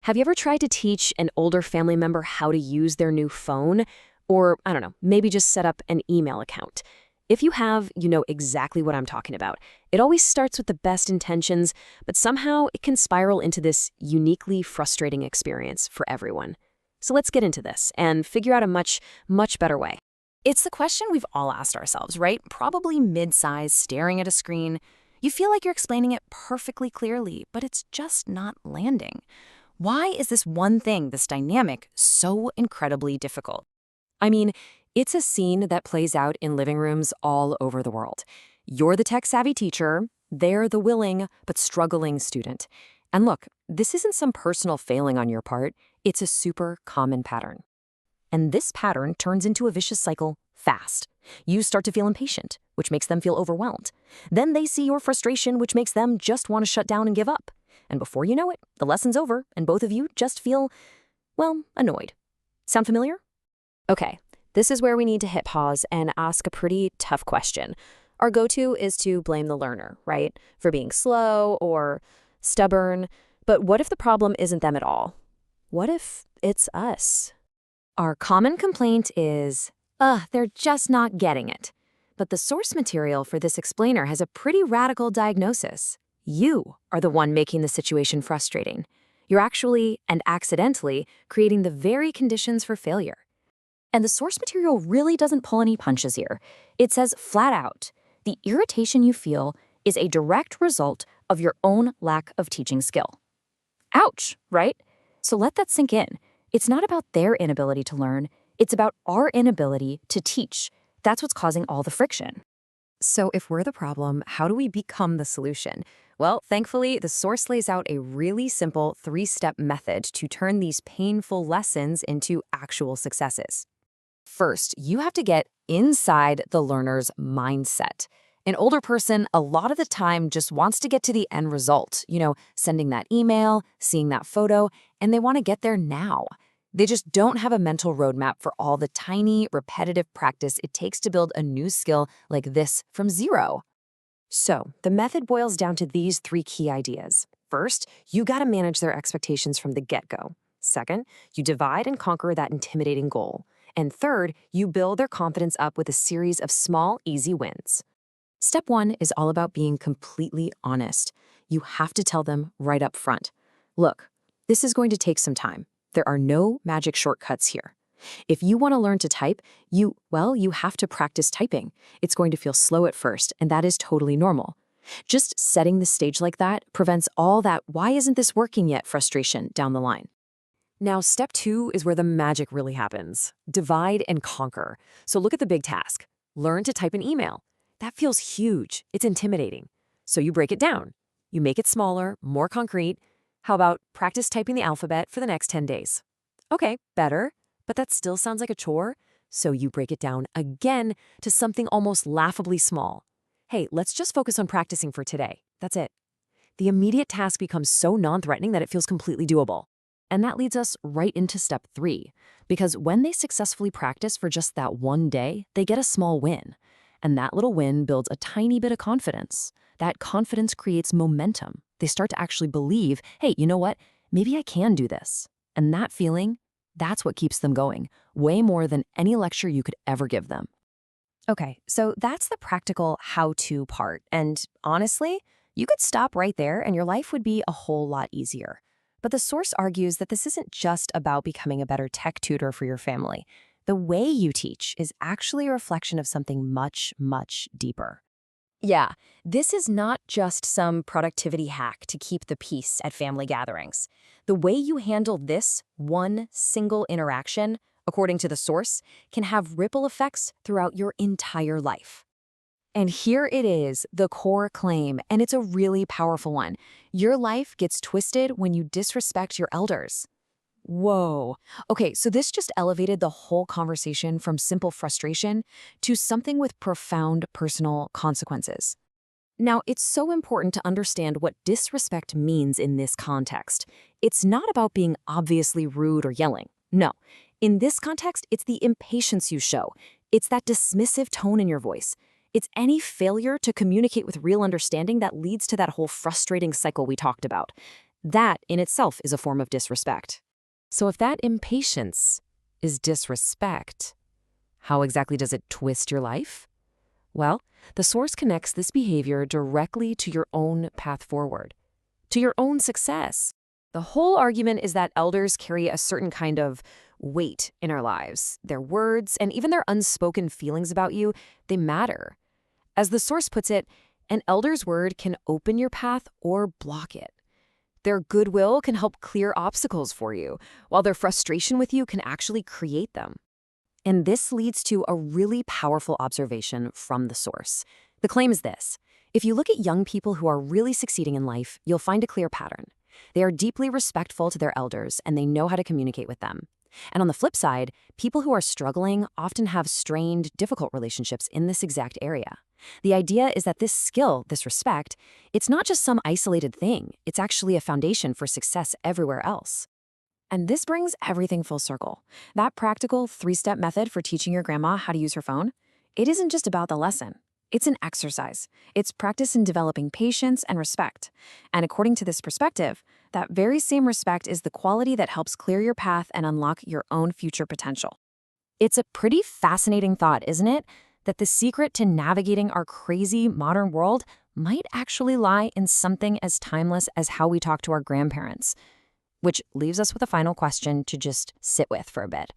Have you ever tried to teach an older family member how to use their new phone? Or, I don't know, maybe just set up an email account? If you have, you know exactly what I'm talking about. It always starts with the best intentions, but somehow it can spiral into this uniquely frustrating experience for everyone. So let's get into this and figure out a much, much better way. It's the question we've all asked ourselves, right? Probably mid-size, staring at a screen. You feel like you're explaining it perfectly clearly, but it's just not landing. Why is this one thing, this dynamic, so incredibly difficult? I mean, it's a scene that plays out in living rooms all over the world. You're the tech-savvy teacher, they're the willing but struggling student. And look, this isn't some personal failing on your part, it's a super common pattern. And this pattern turns into a vicious cycle fast. You start to feel impatient, which makes them feel overwhelmed. Then they see your frustration, which makes them just want to shut down and give up. And before you know it, the lesson's over, and both of you just feel, well, annoyed. Sound familiar? Okay, this is where we need to hit pause and ask a pretty tough question. Our go-to is to blame the learner, right? For being slow or stubborn. But what if the problem isn't them at all? What if it's us? Our common complaint is, they're just not getting it. But the source material for this explainer has a pretty radical diagnosis. You are the one making the situation frustrating. You're actually, and accidentally, creating the very conditions for failure. And the source material really doesn't pull any punches here. It says flat out, the irritation you feel is a direct result of your own lack of teaching skill. Ouch, right? So let that sink in. It's not about their inability to learn, it's about our inability to teach. That's what's causing all the friction. So if we're the problem, how do we become the solution? Well, thankfully, the source lays out a really simple 3-step method to turn these painful lessons into actual successes. First, you have to get inside the learner's mindset. An older person, a lot of the time, just wants to get to the end result, sending that email, seeing that photo, and they want to get there now. They just don't have a mental roadmap for all the tiny, repetitive practice it takes to build a new skill like this from zero. So, the method boils down to these 3 key ideas. First, you gotta manage their expectations from the get-go. Second, you divide and conquer that intimidating goal. And third, you build their confidence up with a series of small, easy wins. Step 1 is all about being completely honest. You have to tell them right up front. Look, this is going to take some time. There are no magic shortcuts here. If you want to learn to type, you have to practice typing. It's going to feel slow at first, and that is totally normal. Just setting the stage like that prevents all that "why isn't this working yet" frustration down the line. Now, step 2 is where the magic really happens. Divide and conquer. So look at the big task. Learn to type an email. That feels huge. It's intimidating. So you break it down. You make it smaller, more concrete. How about practice typing the alphabet for the next 10 days? Okay, better, but that still sounds like a chore. So you break it down again to something almost laughably small. Hey, let's just focus on practicing for today. That's it. The immediate task becomes so non-threatening that it feels completely doable. And that leads us right into step 3, because when they successfully practice for just that one day, they get a small win. And that little win builds a tiny bit of confidence. That confidence creates momentum. They start to actually believe, hey, you know what? Maybe I can do this. And that feeling, that's what keeps them going, way more than any lecture you could ever give them. Okay, so that's the practical how-to part. And honestly, you could stop right there and your life would be a whole lot easier. But the source argues that this isn't just about becoming a better tech tutor for your family. The way you teach is actually a reflection of something much, much deeper. Yeah, this is not just some productivity hack to keep the peace at family gatherings. The way you handle this one single interaction, according to the source, can have ripple effects throughout your entire life. And here it is, the core claim, and it's a really powerful one. Your life gets twisted when you disrespect your elders. Whoa. Okay, so this just elevated the whole conversation from simple frustration to something with profound personal consequences. Now, it's so important to understand what disrespect means in this context. It's not about being obviously rude or yelling. No. In this context, it's the impatience you show. It's that dismissive tone in your voice. It's any failure to communicate with real understanding that leads to that whole frustrating cycle we talked about. That in itself is a form of disrespect. So if that impatience is disrespect, how exactly does it twist your life? Well, the source connects this behavior directly to your own path forward, to your own success. The whole argument is that elders carry a certain kind of weight in our lives. Their words and even their unspoken feelings about you, they matter. As the source puts it, an elder's word can open your path or block it. Their goodwill can help clear obstacles for you, while their frustration with you can actually create them. And this leads to a really powerful observation from the source. The claim is this: if you look at young people who are really succeeding in life, you'll find a clear pattern. They are deeply respectful to their elders, and they know how to communicate with them. And on the flip side, people who are struggling often have strained, difficult relationships in this exact area. The idea is that this skill, this respect, it's not just some isolated thing. It's actually a foundation for success everywhere else. And this brings everything full circle. That practical 3-step method for teaching your grandma how to use her phone, it isn't just about the lesson. It's an exercise. It's practice in developing patience and respect. And according to this perspective, that very same respect is the quality that helps clear your path and unlock your own future potential. It's a pretty fascinating thought, isn't it? That the secret to navigating our crazy modern world might actually lie in something as timeless as how we talk to our grandparents. Which leaves us with a final question to just sit with for a bit.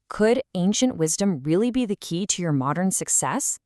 Could ancient wisdom really be the key to your modern success?